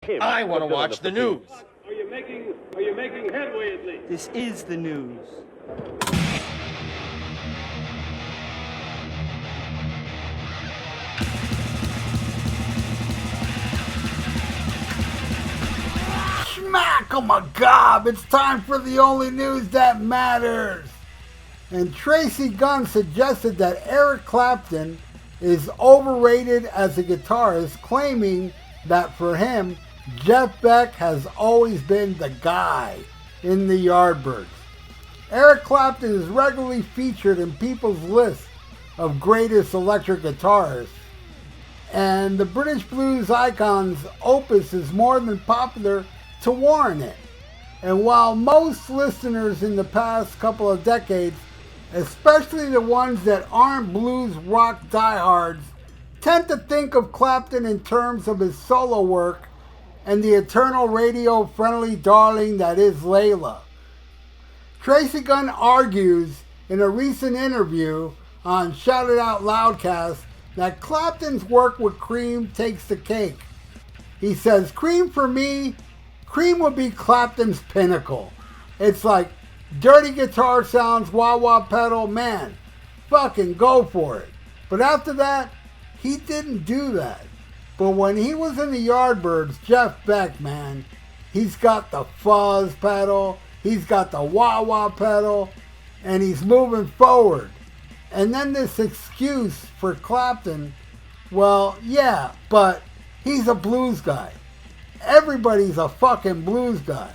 him. I want to watch the news. Are you making headway at least? This is the news. Smack 'em a gob! It's time for the only news that matters. And Tracy Gunn suggested that Eric Clapton is overrated as a guitarist, claiming that for him, Jeff Beck has always been the guy in the Yardbirds. Eric Clapton is regularly featured in people's list of greatest electric guitarists, and the British blues icon's opus is more than popular to warrant it. And while most listeners in the past couple of decades, especially the ones that aren't blues rock diehards, tend to think of Clapton in terms of his solo work and the eternal radio-friendly darling that is Layla. Tracy Gunn argues in a recent interview on Shout It Out Loudcast that Clapton's work with Cream takes the cake. He says, Cream for me, Cream would be Clapton's pinnacle. It's like dirty guitar sounds, wah-wah pedal, man, fucking go for it. But after that, he didn't do that. But when he was in the Yardbirds, Jeff Beck, man, he's got the fuzz pedal, he's got the wah-wah pedal, and he's moving forward. And then this excuse for Clapton, well, yeah, but he's a blues guy. Everybody's a fucking blues guy.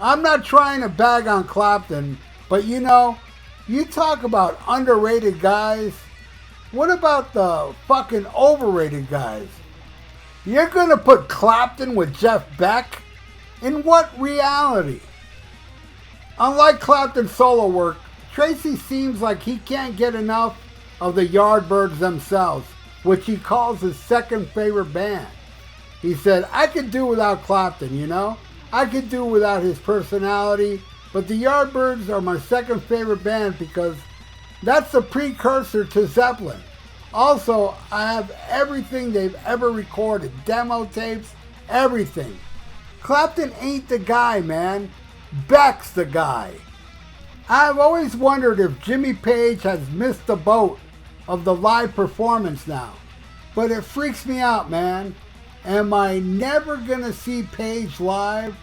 I'm not trying to bag on Clapton, but you know, you talk about underrated guys. What about the fucking overrated guys? You're gonna put Clapton with Jeff Beck? In what reality? Unlike Clapton's solo work, Tracy seems like he can't get enough of the Yardbirds themselves, which he calls his second favorite band. He said, I could do without Clapton, you know? I could do without his personality, but the Yardbirds are my second favorite band because that's the precursor to Zeppelin. Also, I have everything they've ever recorded, demo tapes, everything. Clapton ain't the guy, man. Beck's the guy. I've always wondered if Jimmy Page has missed the boat of the live performance now, but it freaks me out, man. Am I never gonna see Page live?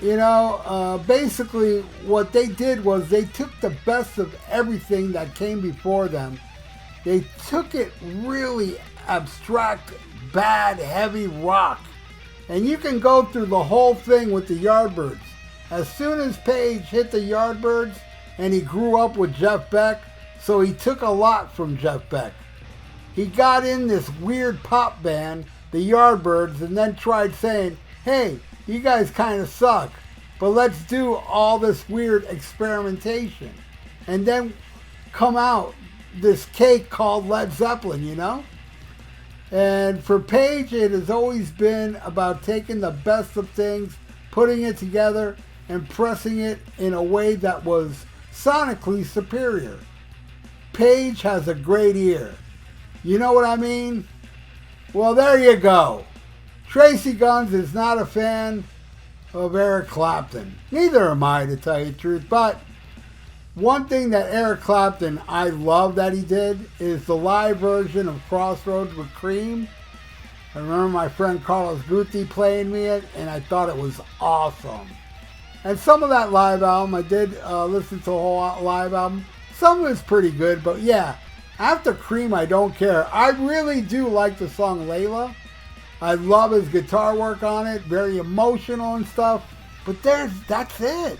You know, basically what they did was they took the best of everything that came before them. They took it really abstract, bad, heavy rock. And you can go through the whole thing with the Yardbirds. As soon as Page hit the Yardbirds, and he grew up with Jeff Beck, so he took a lot from Jeff Beck. He got in this weird pop band, the Yardbirds, and then tried saying, hey, you guys kind of suck, but let's do all this weird experimentation. And then come out this cake called Led Zeppelin, you know? And for Page, it has always been about taking the best of things, putting it together, and pressing it in a way that was sonically superior. Page has a great ear. You know what I mean? Well, there you go. Tracy Guns is not a fan of Eric Clapton. Neither am I, to tell you the truth. But one thing that Eric Clapton, I love that he did, is the live version of Crossroads with Cream. I remember my friend Carlos Guti playing me it, and I thought it was awesome. And some of that live album, I did listen to the whole live album. Some of it's pretty good, but yeah, after Cream, I don't care. I really do like the song Layla. I love his guitar work on it, very emotional and stuff. But that's it.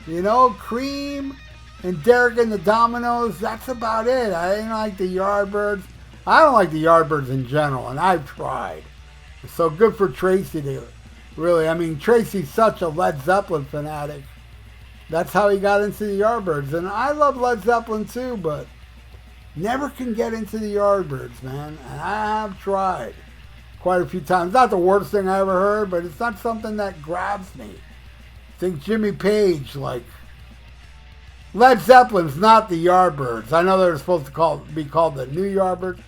You know, Cream and Derek and the Dominoes, that's about it. I didn't like the Yardbirds. I don't like the Yardbirds in general, and I've tried. So good for Tracy to really, I mean, Tracy's such a Led Zeppelin fanatic. That's how he got into the Yardbirds. And I love Led Zeppelin too, but never can get into the Yardbirds, man. And I have tried quite a few times. Not the worst thing I ever heard, but it's not something that grabs me. I think Jimmy Page, like, Led Zeppelin's not the Yardbirds. I know they're supposed to be called the New Yardbirds,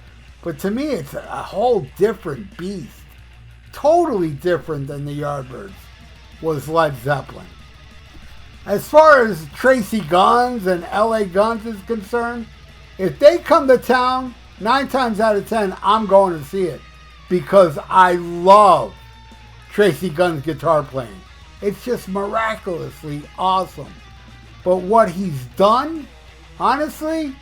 but to me it's a whole different beast. totally different than the Yardbirds was Led Zeppelin. As far as Tracy Guns and LA Guns is concerned, if they come to town, 9 times out of 10, I'm going to see it because I love Tracy Guns' guitar playing. It's just miraculously awesome. But what he's done, honestly,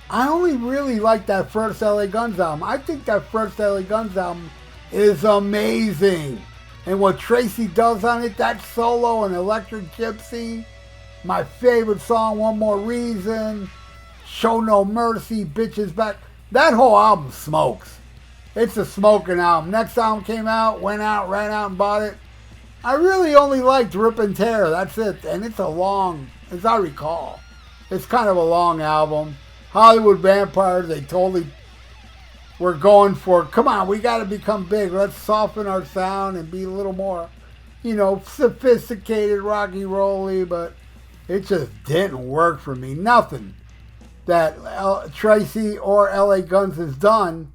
I only really like that first LA Guns album. I think that first LA Guns album is amazing. And what Tracy does on it, that solo and Electric Gypsy, my favorite song, One More Reason, Show No Mercy, Bitches Back, that whole album smokes. It's a smoking album. Next album came out, went out, ran out and bought it. I really only liked Rip and Tear, that's it. And it's a long, as I recall, it's kind of a long album. Hollywood Vampires, they totally were going for, come on, we got to become big. Let's soften our sound and be a little more, sophisticated, rocky rolly, but it just didn't work for me. Nothing that Tracy or LA Guns has done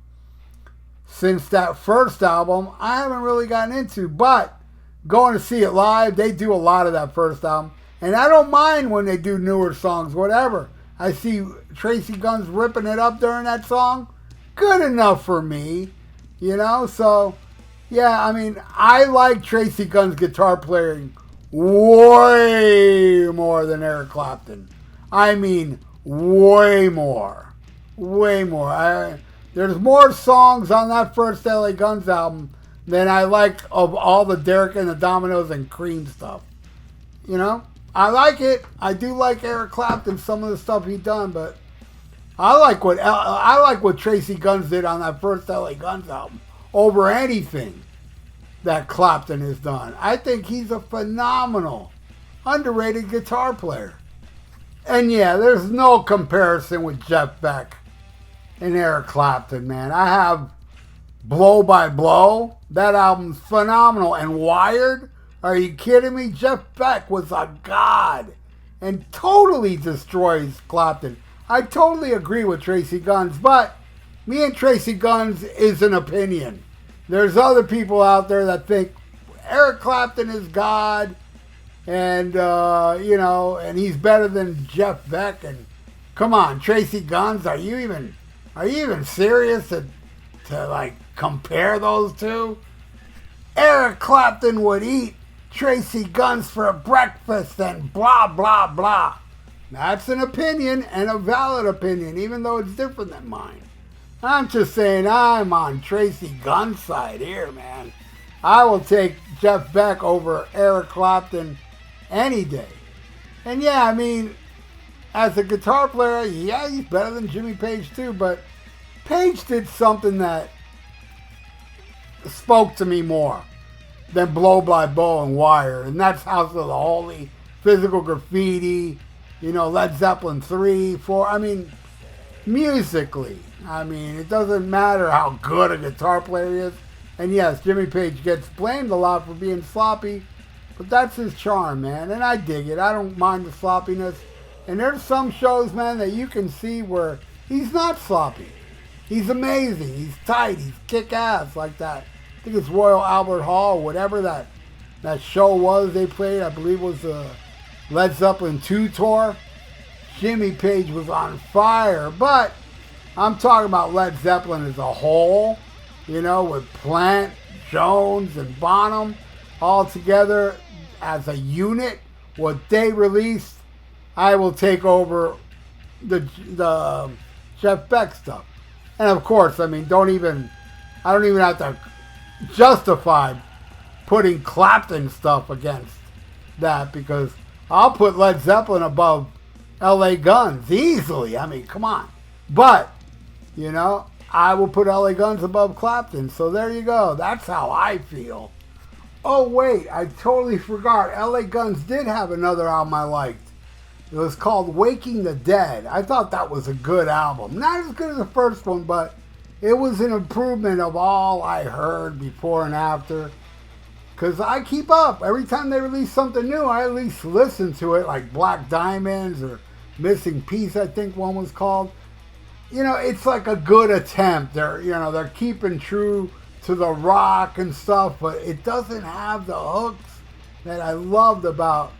since that first album, I haven't really gotten into, but going to see it live, they do a lot of that first album. And I don't mind when they do newer songs, whatever. I see Tracy Guns ripping it up during that song. Good enough for me, So, yeah, I mean, I like Tracy Guns' guitar playing way more than Eric Clapton. I mean, way more. Way more. There's more songs on that first LA Guns album than I like of all the Derek and the Dominoes and Cream stuff. I like it. I do like Eric Clapton, some of the stuff he done, but I like what Tracy Guns did on that first LA Guns album over anything that Clapton has done. I think he's a phenomenal, underrated guitar player. And yeah, there's no comparison with Jeff Beck and Eric Clapton, man. I have Blow by Blow. That album's phenomenal. And Wired? Are you kidding me? Jeff Beck was a god and totally destroys Clapton. I totally agree with Tracy Guns, but me and Tracy Guns is an opinion. There's other people out there that think Eric Clapton is God and, and he's better than Jeff Beck. And come on, Tracy Guns, are you even serious to compare those two? Eric Clapton would eat Tracy Guns for breakfast and blah, blah, blah. That's an opinion and a valid opinion, even though it's different than mine. I'm just saying I'm on Tracy Guns' side here, man. I will take Jeff Beck over Eric Clapton any day. And yeah, I mean, as a guitar player, yeah, he's better than Jimmy Page too, but Page did something that spoke to me more than Blow by Blow and Wire, and that's House of the Holy, Physical Graffiti, Led Zeppelin 3, 4. I mean, musically, it doesn't matter how good a guitar player he is. And yes, Jimmy Page gets blamed a lot for being sloppy, but that's his charm, man, and I dig it. I don't mind the sloppiness. And there's some shows, man, that you can see where he's not sloppy. He's amazing. He's tight. He's kick-ass like that. I think it's Royal Albert Hall, whatever that show was they played. I believe it was the Led Zeppelin 2 tour. Jimmy Page was on fire, but I'm talking about Led Zeppelin as a whole, with Plant, Jones, and Bonham all together as a unit. What they released, I will take over the Jeff Beck stuff. And of course, I don't even have to justify putting Clapton stuff against that, because I'll put Led Zeppelin above LA Guns easily. Come on. But, I will put LA Guns above Clapton. So there you go. That's how I feel. Oh, wait. I totally forgot. LA Guns did have another album I liked. It was called Waking the Dead. I thought that was a good album. Not as good as the first one, but it was an improvement of all I heard before and after. Because I keep up. Every time they release something new, I at least listen to it, like Black Diamonds or Missing Piece, I think one was called. It's like a good attempt. They're keeping true to the rock and stuff, but it doesn't have the hooks that I loved about,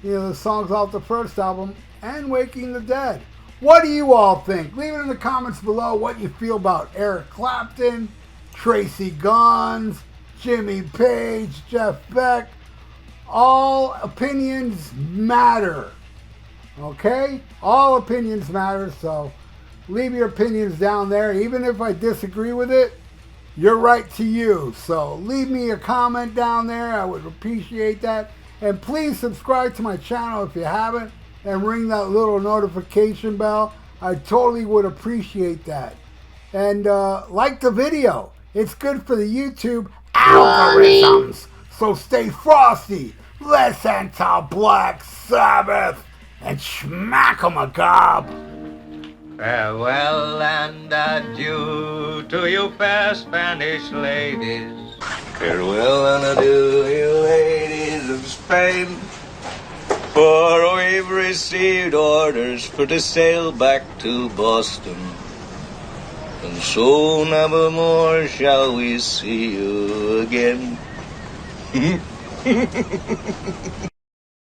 the songs off the first album and Waking the Dead. What do you all think? Leave it in the comments below what you feel about Eric Clapton, Tracy Guns, Jimmy Page, Jeff Beck. All opinions matter. Okay? All opinions matter, so leave your opinions down there. Even if I disagree with it, you're right to you. So leave me a comment down there. I would appreciate that. And please subscribe to my channel if you haven't, and ring that little notification bell. I totally would appreciate that. And like the video. It's good for the YouTube algorithms. So stay frosty. Listen to Black Sabbath and smack 'em a gob. Farewell and adieu to you fair Spanish ladies. Farewell and adieu, you ladies of Spain. For we've received orders for to sail back to Boston. And so never more shall we see you again.